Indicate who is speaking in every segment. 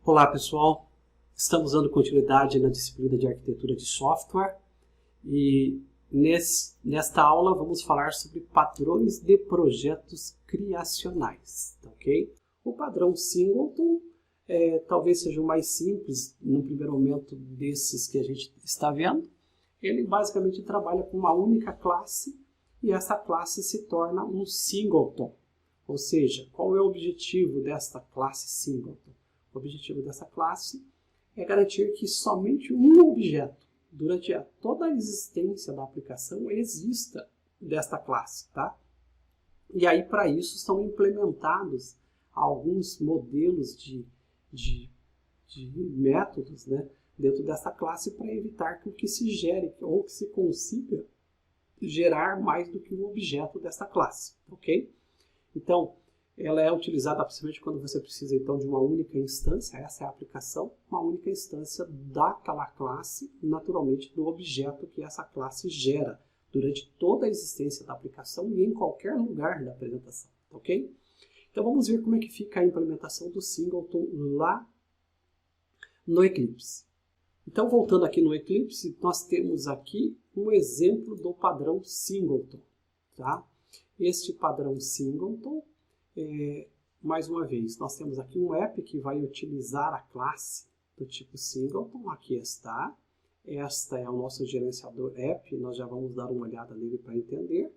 Speaker 1: Olá pessoal, estamos dando continuidade na disciplina de arquitetura de software e nesta aula vamos falar sobre padrões de projetos criacionais, ok? O padrão Singleton talvez seja o mais simples no primeiro momento desses que a gente está vendo. Ele basicamente trabalha com uma única classe e essa classe se torna um singleton. Ou seja, qual é o objetivo desta classe singleton? O objetivo dessa classe é garantir que somente um objeto, durante toda a existência da aplicação, exista desta classe, tá? E aí, para isso, são implementados alguns modelos de métodos, né, dentro dessa classe para evitar que o que se gere ou que se consiga gerar mais do que um objeto dessa classe, ok? Então, ela é utilizada principalmente quando você precisa então de uma única instância, essa é a aplicação, uma única instância daquela classe, naturalmente do objeto que essa classe gera durante toda a existência da aplicação e em qualquer lugar da apresentação, ok? Então vamos ver como é que fica a implementação do Singleton lá no Eclipse. Então voltando aqui no Eclipse, nós temos aqui um exemplo do padrão Singleton, tá? Este padrão Singleton, mais uma vez, nós temos aqui um app que vai utilizar a classe do tipo Singleton, aqui está. Esta é o nosso gerenciador app, nós já vamos dar uma olhada nele para entender.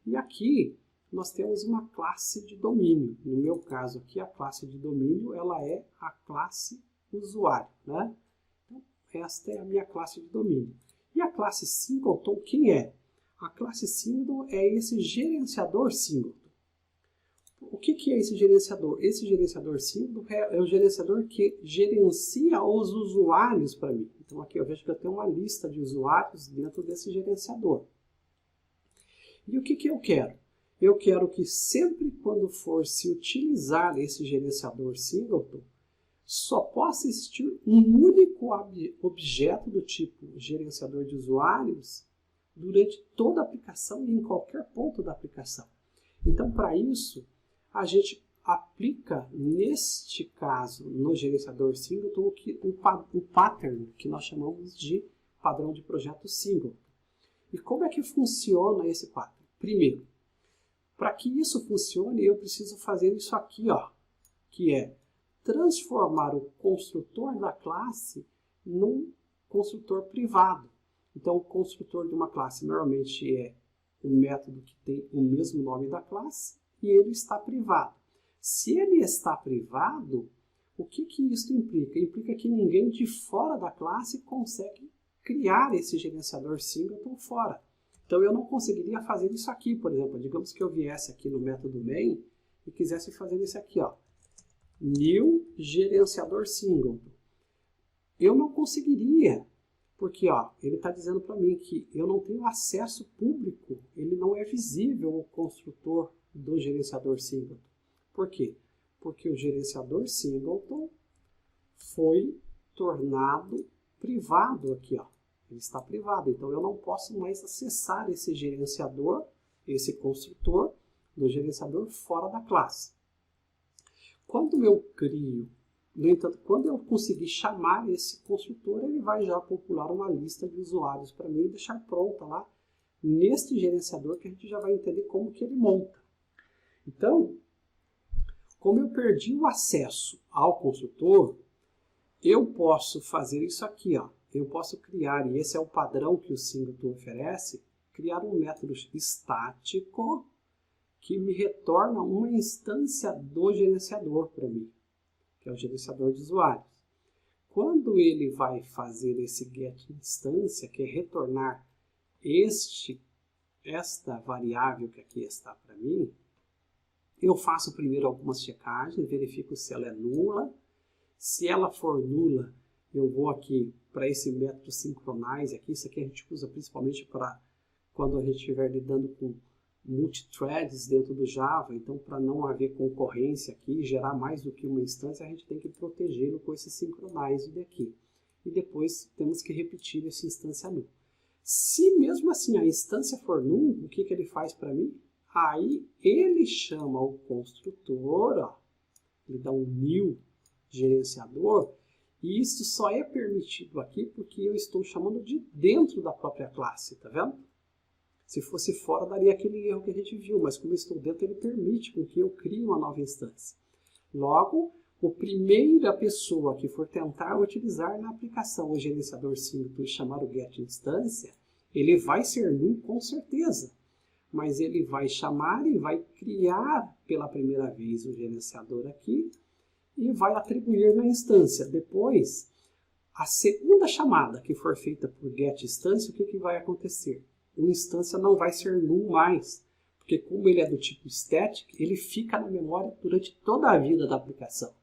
Speaker 1: E aqui nós temos uma classe de domínio. No meu caso aqui, a classe de domínio ela é a classe usuário, né? Então, esta é a minha classe de domínio. E a classe Singleton, quem é? A classe Singleton é esse gerenciador Singleton. O que é esse gerenciador? Esse gerenciador Singleton é o gerenciador que gerencia os usuários para mim. Então aqui eu vejo que eu tenho uma lista de usuários dentro desse gerenciador. E o que eu quero? Eu quero que sempre quando for se utilizar esse gerenciador Singleton, só possa existir um único objeto do tipo gerenciador de usuários durante toda a aplicação e em qualquer ponto da aplicação. Então, para isso, a gente aplica, neste caso, no gerenciador Singleton, o pattern que nós chamamos de padrão de projeto Singleton. E como é que funciona esse pattern? Primeiro, para que isso funcione, eu preciso fazer isso aqui, ó, que é transformar o construtor da classe num construtor privado. Então, o construtor de uma classe normalmente é um método que tem o mesmo nome da classe e ele está privado. Se ele está privado, o que isso implica? Implica que ninguém de fora da classe consegue criar esse gerenciador Singleton fora. Então, eu não conseguiria fazer isso aqui, por exemplo. Digamos que eu viesse aqui no método main e quisesse fazer isso aqui, ó, new gerenciador Singleton. Eu não conseguiria. Porque ó, ele está dizendo para mim que eu não tenho acesso público, ele não é visível o construtor do gerenciador Singleton. Por quê? Porque o gerenciador Singleton foi tornado privado aqui, ó. Ele está privado, então eu não posso mais acessar esse gerenciador, esse construtor do gerenciador fora da classe. Quando eu crio, no entanto, quando eu conseguir chamar esse construtor, ele vai já popular uma lista de usuários para mim e deixar pronta lá neste gerenciador que a gente já vai entender como que ele monta. Então, como eu perdi o acesso ao construtor, eu posso fazer isso aqui, ó. Eu posso criar, e esse é o padrão que o Singleton oferece, criar um método estático que me retorna uma instância do gerenciador para mim, que é o gerenciador de usuários. Quando ele vai fazer esse getInstância, que é retornar esta variável que aqui está para mim, eu faço primeiro algumas checagens, verifico se ela é nula. Se ela for nula, eu vou aqui para esse método synchronize aqui. Isso aqui a gente usa principalmente para quando a gente estiver lidando com multithreads dentro do Java, então para não haver concorrência aqui, gerar mais do que uma instância, a gente tem que protegê-lo com esse synchronize daqui. E depois temos que repetir essa instância null. Se mesmo assim a instância for null, o que ele faz para mim? Aí ele chama o construtor, ó, ele dá um new gerenciador, e isso só é permitido aqui porque eu estou chamando de dentro da própria classe, tá vendo? Se fosse fora, daria aquele erro que a gente viu, mas como eu estou dentro, ele permite com que eu crie uma nova instância. Logo, a primeira pessoa que for tentar utilizar na aplicação o gerenciador singleton e chamar o getInstância, ele vai ser null com certeza, mas ele vai chamar e vai criar pela primeira vez o gerenciador aqui e vai atribuir na instância. Depois, a segunda chamada que for feita por getInstância, o que vai acontecer? O instância não vai ser null mais, porque como ele é do tipo static, ele fica na memória durante toda a vida da aplicação.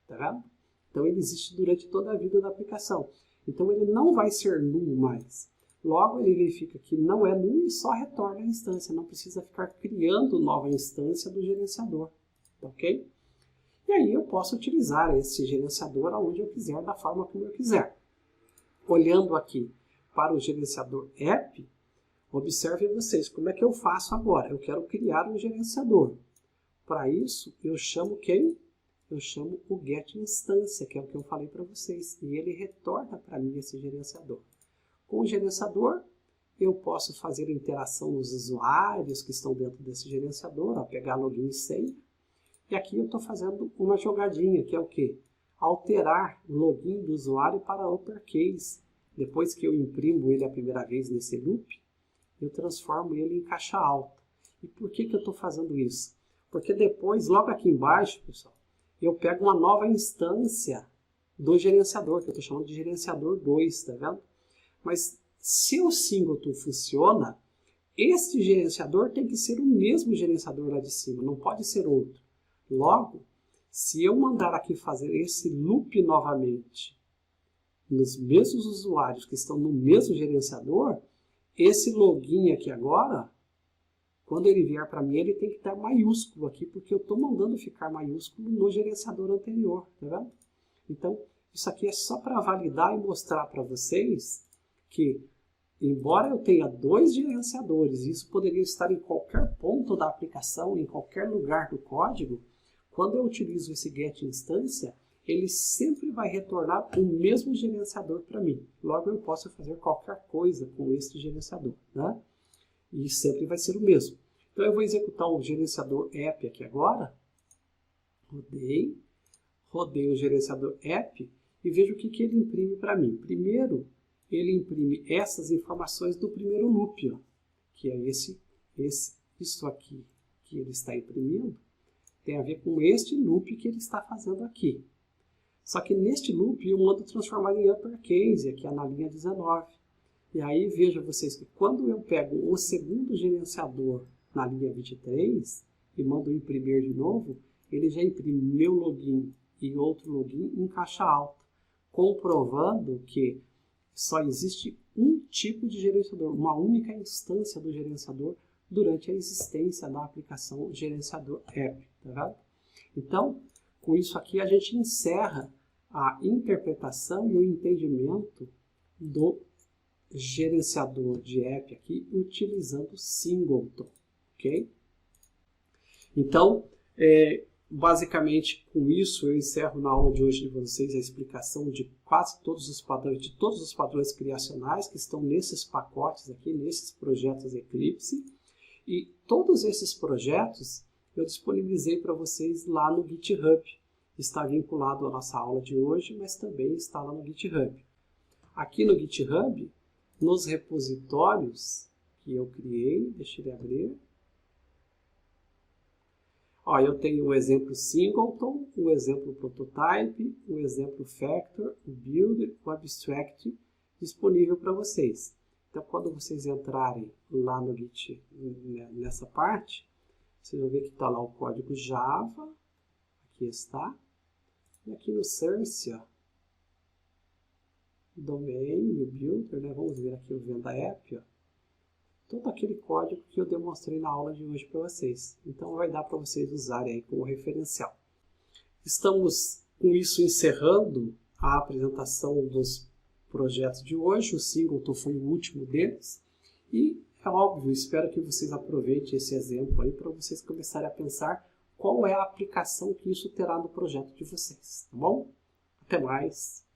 Speaker 1: Tá vendo? Então ele existe durante toda a vida da aplicação. Então ele não vai ser null mais. Logo ele verifica que não é null e só retorna a instância. Não precisa ficar criando nova instância do gerenciador. Ok? E aí eu posso utilizar esse gerenciador aonde eu quiser, da forma como eu quiser. Olhando aqui para o gerenciador app, observem vocês como é que eu faço agora. Eu quero criar um gerenciador. Para isso, eu chamo quem? Eu chamo o getInstância, que é o que eu falei para vocês. E ele retorna para mim esse gerenciador. Com o gerenciador, eu posso fazer interação nos usuários que estão dentro desse gerenciador, ó, pegar login e senha. E aqui eu estou fazendo uma jogadinha, que é o quê? Alterar o login do usuário para uppercase. Depois que eu imprimo ele a primeira vez nesse loop, eu transformo ele em caixa alta. E por que eu estou fazendo isso? Porque depois, logo aqui embaixo, pessoal, eu pego uma nova instância do gerenciador, que eu estou chamando de gerenciador 2, tá vendo? Mas se o singleton funciona, este gerenciador tem que ser o mesmo gerenciador lá de cima, não pode ser outro. Logo, se eu mandar aqui fazer esse loop novamente nos mesmos usuários que estão no mesmo gerenciador, esse login aqui agora, quando ele vier para mim, ele tem que estar maiúsculo aqui, porque eu estou mandando ficar maiúsculo no gerenciador anterior, tá vendo? Então, isso aqui é só para validar e mostrar para vocês que, embora eu tenha dois gerenciadores, isso poderia estar em qualquer ponto da aplicação, em qualquer lugar do código, quando eu utilizo esse getInstância, ele sempre vai retornar o mesmo gerenciador para mim. Logo, eu posso fazer qualquer coisa com esse gerenciador, né? E sempre vai ser o mesmo. Então, eu vou executar o gerenciador app aqui agora. Rodei o gerenciador app e vejo o que ele imprime para mim. Primeiro, ele imprime essas informações do primeiro loop, ó, que é isso aqui que ele está imprimindo, tem a ver com este loop que ele está fazendo aqui. Só que neste loop eu mando transformar em uppercase, aqui na linha 19. E aí vejam vocês que quando eu pego o segundo gerenciador na linha 23 e mando imprimir de novo, ele já imprime meu login e outro login em caixa alta, comprovando que só existe um tipo de gerenciador, uma única instância do gerenciador durante a existência da aplicação gerenciador app, tá vendo? Então, com isso aqui a gente encerra a interpretação e o entendimento do gerenciador de app aqui utilizando singleton, ok? Então, basicamente com isso eu encerro na aula de hoje de vocês a explicação de quase todos os padrões, criacionais que estão nesses pacotes aqui, nesses projetos Eclipse, e todos esses projetos eu disponibilizei para vocês lá no GitHub. Está vinculado à nossa aula de hoje, mas também está lá no GitHub. Aqui no GitHub, nos repositórios que eu criei, deixa eu abrir. Ó, eu tenho o exemplo singleton, o exemplo prototype, o exemplo factor, o build, o abstract disponível para vocês. Então, quando vocês entrarem lá no Git, nessa parte, vocês vão ver que está lá o código Java, aqui está. E aqui no source, ó, domain, o builder, né? Vamos ver aqui o venda app, ó. Todo aquele código que eu demonstrei na aula de hoje para vocês. Então vai dar para vocês usarem aí como referencial. Estamos com isso encerrando a apresentação dos projetos de hoje. O singleton foi o último deles. E é óbvio, espero que vocês aproveitem esse exemplo aí para vocês começarem a pensar qual é a aplicação que isso terá no projeto de vocês, tá bom? Até mais.